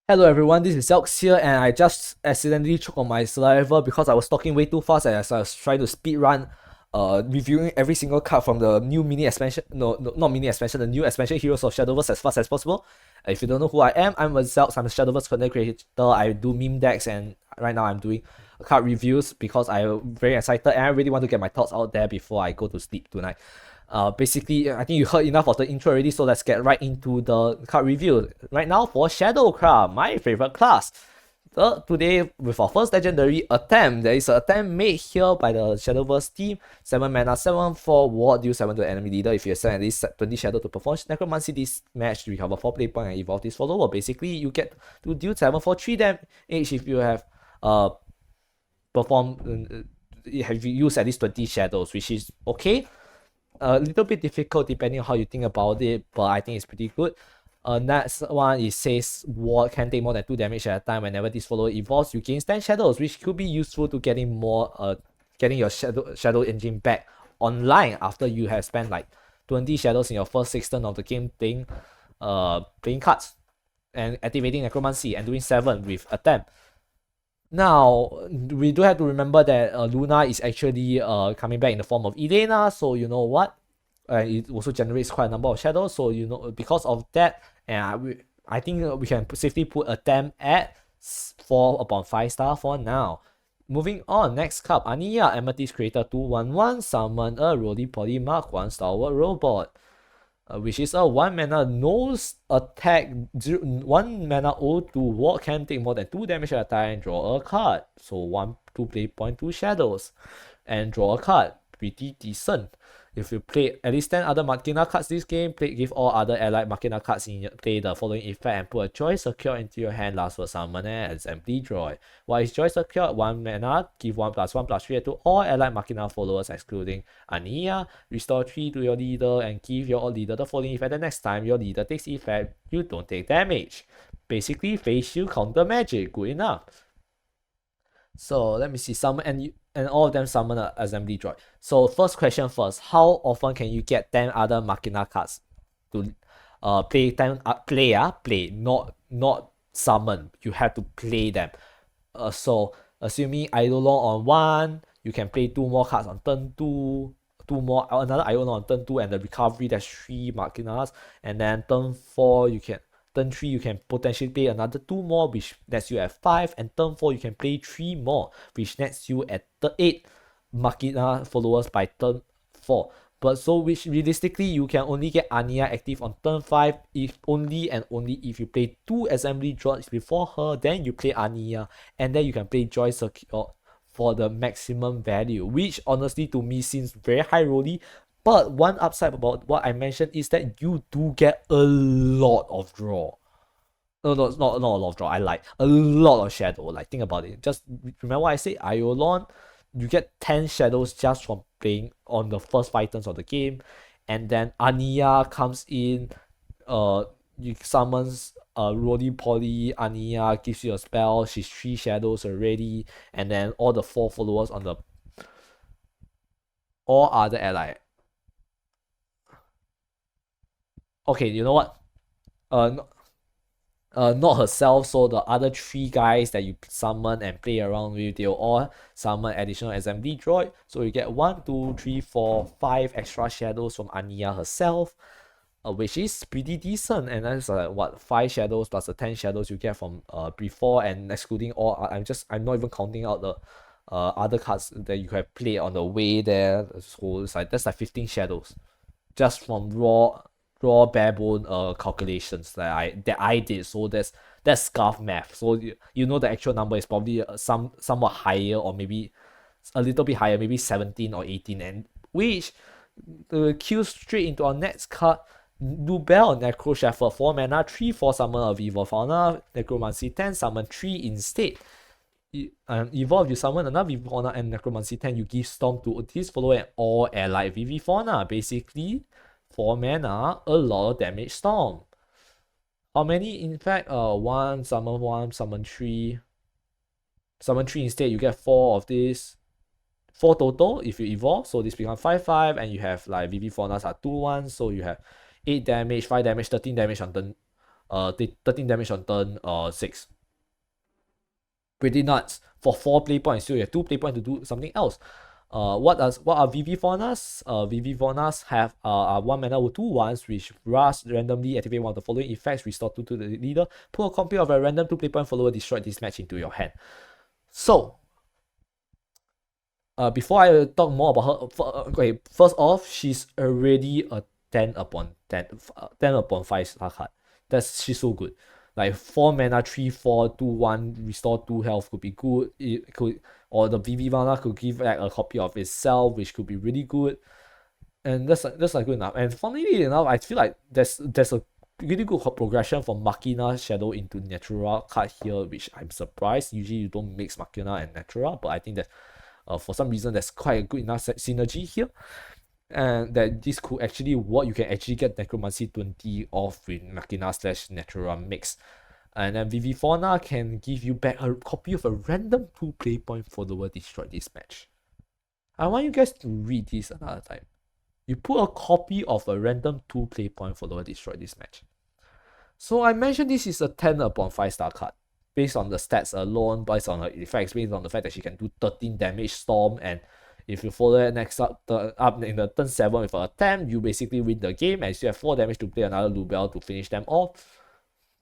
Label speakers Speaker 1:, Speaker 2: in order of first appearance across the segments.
Speaker 1: Hello everyone, this is Zelx here, and I just accidentally choked on my saliva because I was talking way too fast as I was trying to speed run, reviewing every single card from the new mini expansion. No, not mini expansion, the new expansion Heroes of Shadowverse as fast as possible. If you don't know who I am, I'm a Zelx. I'm a Shadowverse content creator. I do meme decks, and right now I'm doing card reviews because I'm very excited and I really want to get my thoughts out there before I go to sleep tonight. Basically, I think you heard enough of the intro already, so let's get right into the card review. Right now for Shadowcraft, my favorite class. Today, with our first legendary Atem, there is an Atem made here by the Shadowverse team. 7 mana, 7/4 ward, deal 7 to the enemy leader. If you send at least 20 shadow to perform necromancy this match, recover 4 play point and evolve this follower. Basically, you get to deal 7 for 3 damage if you have performed. Have you used at least 20 shadows, which is okay. A little bit difficult depending on how you think about it, but I think it's pretty good. Next one, it says ward can take more than 2 damage at a time. Whenever this follower evolves, you gain 10 shadows, which could be useful to getting your shadow engine back online after you have spent like 20 shadows in your first 6 turns of the game playing cards and activating necromancy and doing 7 with Atem. Now, we do have to remember that Luna is actually coming back in the form of Elena, so you know what? It also generates quite a number of shadows, so you know, because of that, I think we can safely put Atem at 4 upon 5 star for now. Moving on, next card, Ania, Amethyst Creator 2/1/1, summon a Roly-Poly Mark 1 Stalwart Robot. Which is a 1 mana nose attack, 1 mana O2 ward, can take more than 2 damage at a time and draw a card. So 2 play point, 2 shadows, and draw a card. Pretty decent. If you play at least 10 other Machina cards this game, give all other allied Machina cards in your play the following effect and put a Joy Secure into your hand. Last word summon and assembly Joy. While is Joy Secure 1 mana, give 1+1/3 to all allied Machina followers excluding Ania. Restore 3 to your leader and give your leader the following effect. The next time your leader takes effect, you don't take damage. Basically, face shield counter magic. Good enough. So let me see, summon and all of them summon an assembly droid. So first question first, how often can you get 10 other Machina cards to play 10 play, not summon. You have to play them. So assuming Eidolon on 1, you can play 2 more cards on turn 2, another Eidolon on turn 2, and the recovery, that's 3 Machinas, and then turn 4 turn 3 you can potentially play another 2 more, which nets you at 5, and turn 4 you can play 3 more, which nets you at 8 Machina followers by turn 4. But so which realistically you can only get Ania active on turn 5 if only and only if you play 2 assembly droids before her, then you play Ania, and then you can play Joy Secure for the maximum value, which honestly to me seems very high rolly. But one upside about what I mentioned is that you do get a lot of draw. No, it's not a lot of draw. I like a lot of shadow. Like, think about it. Just remember what I said. Eidolon, you get 10 shadows just from playing on the first 5 turns of the game, and then Ania comes in. You summons Roly-Poly. Ania gives you a spell. She's 3 shadows already, and then all the 4 followers on the all other ally. Okay, you know what? Not herself, so the other 3 guys that you summon and play around with, they'll all summon additional assembly droid. So you get 1, 2, 3, 4, 5 extra shadows from Ania herself, which is pretty decent. And that's what, 5 shadows plus the 10 shadows you get from before, and excluding all. I'm not even counting out the other cards that you have played on the way there. So it's like that's like 15 shadows just from raw barebone calculations that I did. So that's scarf math. So you know the actual number is probably somewhat higher, or maybe a little bit higher, maybe 17 or 18, and which queues straight into our next card. Nubel Necro Shepherd 4 mana, 3/4 summon of Evil Fauna, Necromancy 10, summon 3 instead. Evolve, you summon another Vivifauna and Necromancy 10, you give Storm to this follower and all allied Vivifauna. Basically, 4 mana, a lot of damage Storm. How many? In fact, 1, summon 3. Summon 3 instead, you get 4 of this. 4 total if you evolve, so this becomes 5/5, and you have like Vivifaunas are 2/1, so you have 8 damage, 5 damage, 13 damage on turn 13 damage on turn 6. Pretty nuts. For 4 play points, so you have 2 play points to do something else. What are VV Faunas? VV Faunas have 1 mana with 2/1s, which rush randomly activate one of the following effects, restore 2 to the leader, put a copy of a random 2 play point follower, destroy this match into your hand. So, before I talk more about her, okay, first off, she's already a 10 upon 5 star card. She's so good. Like 4 mana, 3/4, 2/1, restore 2 health could be good. It could, or the VV Mana could give like a copy of itself, which could be really good. And that's like good enough. And funnily enough, I feel like there's a really good progression from Machina Shadow into Natura card here, which I'm surprised. Usually you don't mix Machina and Natura, but I think that for some reason there's quite a good enough synergy here. And that this could actually work. You can actually get Necromancy 20 off with Machina / Natura mix. And then VV Fauna can give you back a copy of a random 2 play point follower, destroy this match. I want you guys to read this another time. You put a copy of a random 2 play point follower, destroy this match. So I mentioned this is a 10 upon 5 star card. Based on the stats alone, based on her effects, based on the fact that she can do 13 damage storm, and if you follow it next up in the turn 7 with an Atem, you basically win the game and you have 4 damage to play another Lubel to finish them off.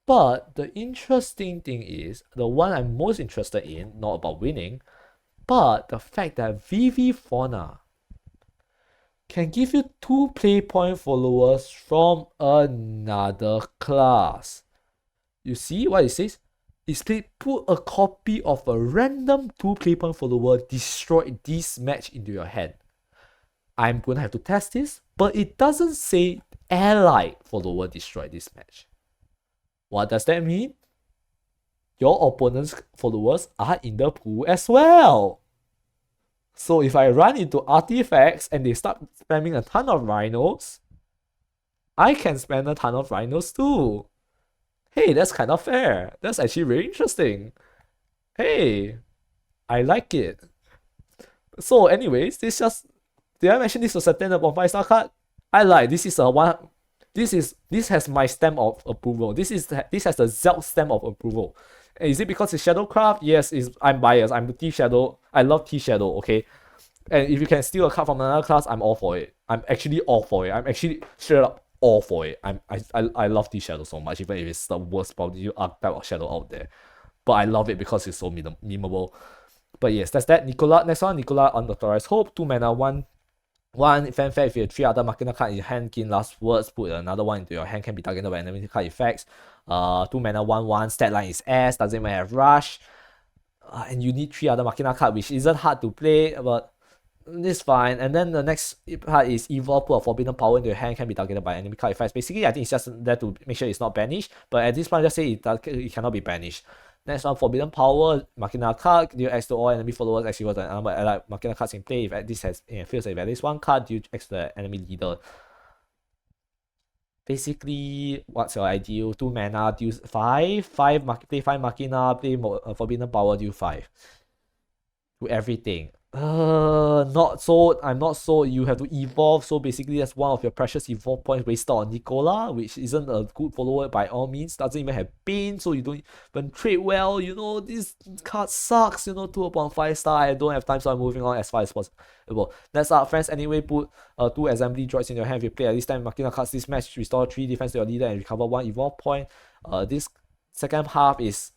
Speaker 1: But the interesting thing is, the one I'm most interested in, not about winning, but the fact that VV Fauna can give you 2 play point followers from another class. You see what it says? It's put a copy of a random 2 play point follower, destroy this match into your hand. I'm gonna have to test this, but it doesn't say allied follower destroy this match. What does that mean? Your opponent's followers are in the pool as well. So if I run into artifacts and they start spamming a ton of rhinos, I can spam a ton of rhinos too. Hey, that's kind of fair. That's actually very interesting. Hey, I like it. So anyways, did I mention this was a 10 upon 5 star card? I like, this is a one, this has my stamp of approval. This has the Zelk stamp of approval. Is it because it's Shadowcraft? Yes, I'm biased. I'm T Shadow. I love T Shadow, okay? And if you can steal a card from another class, I'm all for it. I'm actually all for it. I'm actually straight up all for it. I love T Shadow so much, even if it's the worst probably archetype of Shadow out there. But I love it because it's so memeable. But yes, that's that. Next one, Nicola Unauthorized Hope. 2 mana, 1 fanfare. If you have 3 other Machina cards in your hand, gain last words, put another one into your hand, can be targeted by enemy card effects. 2 mana, 1/1, stat line is S, doesn't even have rush. And you need 3 other Machina cards, which isn't hard to play, but it's fine. And then the next part is Evolve, put a Forbidden Power into your hand, can be targeted by enemy card effects. Basically, I think it's just there to make sure it's not banished, but at this point, just say it cannot be banished. Next one, Forbidden Power, Machina card, deal X to all enemy followers, X equals the number allied Machina cards in play. If this feels like at least 1 card, deal X to the enemy leader. Basically, what's your ideal? 2 mana, deal 5, play 5 Machina, play Forbidden Power, deal 5. Do everything. Not so. I'm not so. You have to evolve. So basically, that's one of your precious evolve points wasted on Nicola, which isn't a good follower by all means. Doesn't even have pain, so you don't even trade well. You know, this card sucks. You know, 2 upon 5 star. I don't have time, so I'm moving on as far as possible. That's our friends. Anyway, put 2 assembly droids in your hand. If you play at this time Machina cards this match, restore 3 defense to your leader and recover 1 evolve point. This second half is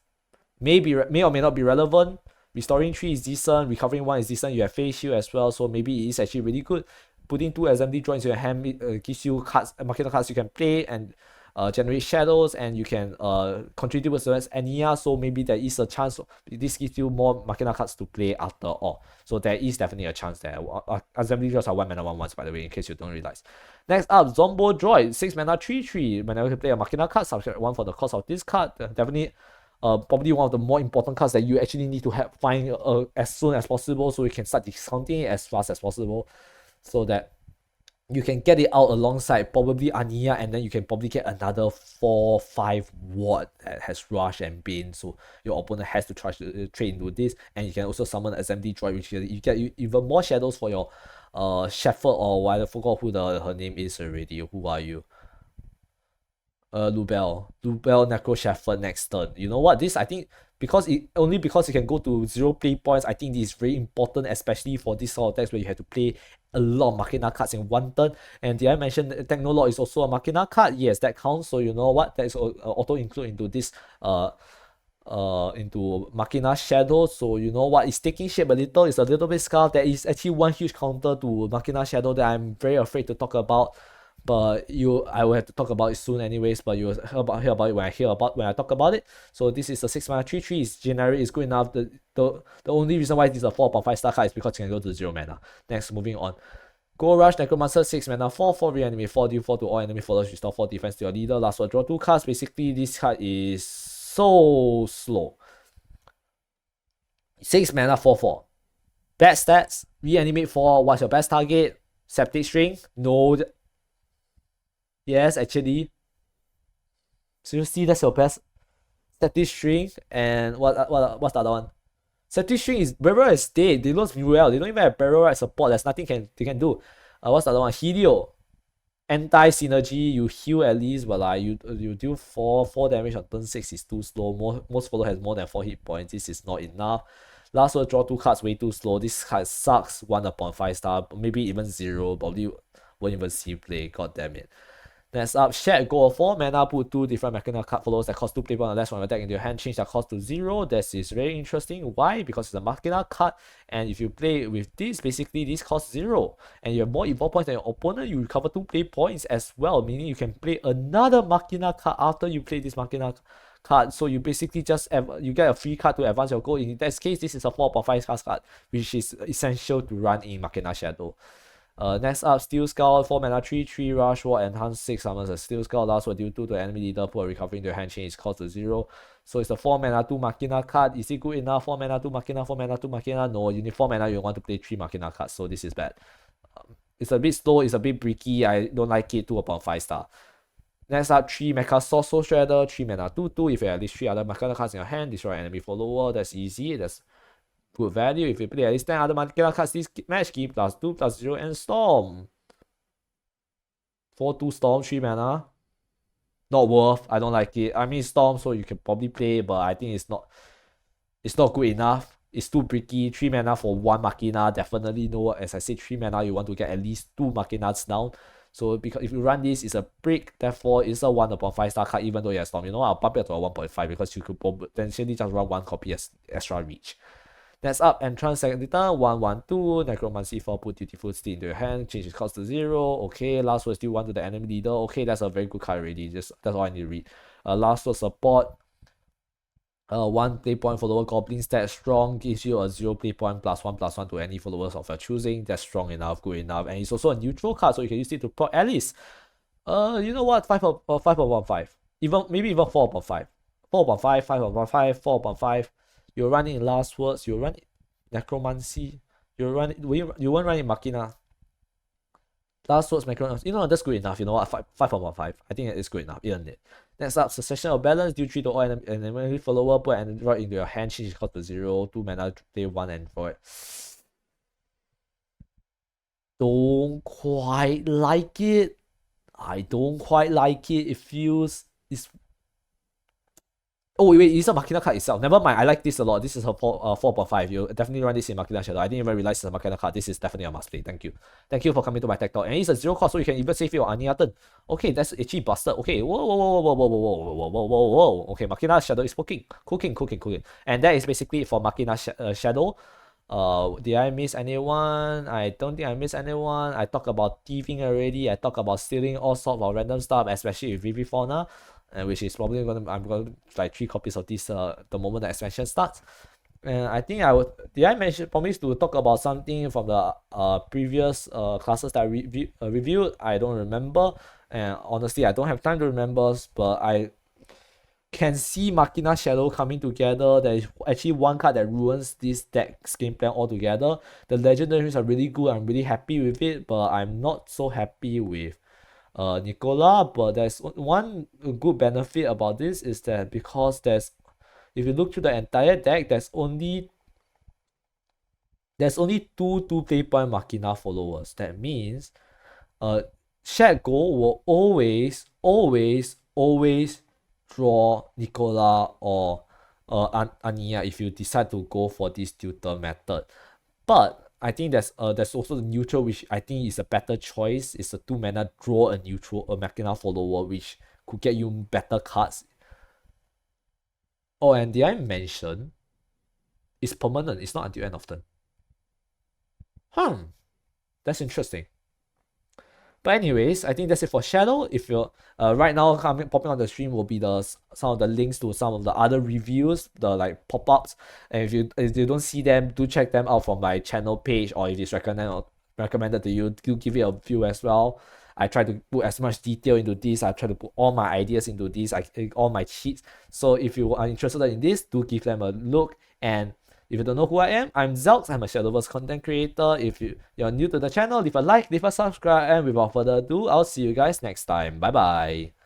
Speaker 1: may or may not be relevant. Restoring 3 is decent, recovering 1 is decent, you have face shield as well, so maybe it is actually really good. Putting 2 assembly droids in your hand gives you cards, Machina cards you can play and generate shadows, and you can contribute towards Ania, so maybe there is a chance this gives you more Machina cards to play after all. So there is definitely a chance there. Assembly droids are 1 mana 1/1s, by the way, in case you don't realize. Next up, Zombo Droid, 6 mana 3/3. Whenever you play a Machina card, subtract 1 for the cost of this card. Definitely probably one of the more important cards that you actually need to find as soon as possible, so you can start discounting it as fast as possible, so that you can get it out alongside probably Ania, and then you can probably get another 4-5 ward that has rush and bane, so your opponent has to try to trade into this. And you can also summon SMD droid, which you get even more shadows for your Shepherd, or I forgot who her name is already. Who are you? Lubel Necro Shepherd next turn. You know what? This I think because it can go to 0 play points, I think this is very important, especially for this sort of decks where you have to play a lot of Machina cards in one turn. And did I mention Technolog is also a Machina card? Yes, that counts. So you know what? That is auto include into this into Machina Shadow. So you know what? It's taking shape a little. It's a little bit scarred. There is actually one huge counter to Machina Shadow that I'm very afraid to talk about. But I will have to talk about it soon anyways, but you will hear about it when I talk about it. So this is a 6 mana 3/3, is generic, is good enough. The only reason why this is a 4.5 star card is because it can go to 0 mana. Next, moving on. Go Rush, Necromancer, 6 mana, 4/4 reanimate, 4 deal 4 to all enemy followers, restore 4 defense to your leader. Last one, draw 2 cards. Basically, this card is so slow. 6 mana, 4/4. Bad stats, reanimate 4. What's your best target? Septic String? No. Yes, actually. Seriously, that's your best. Septic String and what's the other one? Septic String is Barrel is dead. They lose well. They don't even have Barrel Ride support. There's nothing they can do. What's the other one? Helio. Anti-synergy, you heal at least, but like you deal 4 damage on turn 6 is too slow. Most follow has more than 4 hit points. This is not enough. Last one, draw 2 cards way too slow. This card sucks. 1/5 star, maybe even 0. Probably won't even see play. God damn it. Next up, Shed, go 4 mana, put 2 different mechanical card followers that cost 2 play points on the last one of your deck into your hand, change that cost to 0. This is very interesting. Why? Because it's a mechanical card, and if you play with this, basically this costs 0. And you have more evolve points than your opponent, you recover 2 play points as well, meaning you can play another mechanical card after you play this mechanical card. So you basically just you get a free card to advance your goal. In that case, this is a 4.5 card, which is essential to run in Machina Shadow. Next up, Steel Skull, 4 mana, 3/3 Rush War, enhance 6 summons a Steel Skull. Last one, deal 2 to enemy leader, put a recovery into your hand, change its cost to 0. So it's a 4 mana, 2 Machina card. Is it good enough? 4 mana, 2 Machina, 4 mana, 2 Machina? No, you need 4 mana, you want to play 3 Machina cards, so this is bad. It's a bit slow, it's a bit bricky, I don't like it, 2/5 star. Next up, 3 Mecha Soul Shredder, 3 mana, 2/2. If you have at least 3 other Machina cards in your hand, destroy enemy follower. That's easy, that's good value. If you play at least 10 other Machina cards this match, keep +2, +0, and Storm. 4/2 Storm, 3 mana. Not worth. I don't like it. I mean Storm, so you can probably play, but I think it's not good enough. It's too bricky. 3 mana for 1 Machina. Definitely no. As I said, 3 mana, you want to get at least 2 Machinas down. So because if you run this, it's a brick, therefore it's a 1/5 star card, even though you have Storm. You know what? I'll bump it to a 1.5 because you could potentially just run 1 copy as extra reach. Next up, Entrance second turn, 1/2, Necromancy 4, put Dutiful Steed into your hand, change its cost to 0. Okay, last word still 1 to the enemy leader. Okay, that's a very good card already. That's all I need to read. Last word support. 1 play point follower goblin stat strong, gives you a 0 play point +1/+1 to any followers of your choosing. That's strong enough, good enough. And it's also a neutral card, so you can use it to proc Alice. You know what? 5/5. Maybe even 4/5. 4/5, 5/5, 4/5. You run it in Last Words, you run it Necromancy, you won't run it Machina. Last Words, Necromancy, you know, that's good enough. You know what? 5/5. I think it's good enough, isn't it? Next up, Succession of Balance, deal 3 to all enemy follower, put an android into your hand, change its cost to 0, 2 mana, play 1 android. Don't quite like it. I don't quite like it. It feels oh wait, it's a Machina card itself. Never mind, I like this a lot. This is a 4/5. You definitely run this in Machina Shadow. I didn't even realize it's a Machina card. This is definitely a must play. Thank you. Thank you for coming to my tech talk. And it's a 0 cost, so you can even save your Anya turn. Okay, that's actually busted. Okay, whoa. Okay, Machina Shadow is cooking. And that is basically it for Machina Shadow. Did I miss anyone? I don't think I missed anyone. I talked about thieving already. I talked about stealing all sorts of random stuff, especially with Vivifauna. Which is probably I'm gonna like 3 copies of this the moment the expansion starts. And I think did I promise to talk about something from the previous classes that I reviewed? I don't remember, and honestly I don't have time to remember, but I can see Machina Shadow coming together. There is actually one card that ruins this deck's game plan altogether. The legendaries are really good. I'm really happy with it, but I'm not so happy with Nicola. But there's one good benefit about this is that because if you look through the entire deck, there's only 2 play point Machina followers. That means Shadow will always always draw Nicola or Ania if you decide to go for this tutor method. But I think there's also the neutral, which I think is a better choice. It's a 2-mana draw a neutral, a Machina follower, which could get you better cards. Oh, and did I mention it's permanent, it's not until end of turn. That's interesting. But anyways, I think that's it for Shadow. If you're right now popping on the stream will be some of the links to some of the other reviews, the like pop-ups. And if you don't see them, do check them out from my channel page, or if it's recommended to you, do give it a view as well. I try to put as much detail into this. I try to put all my ideas into this, all my cheats. So if you are interested in this, do give them a look. And if you don't know who I am, I'm Zelx. I'm a Shadowverse content creator. If you're new to the channel, leave a like, leave a subscribe, and without further ado, I'll see you guys next time. Bye bye.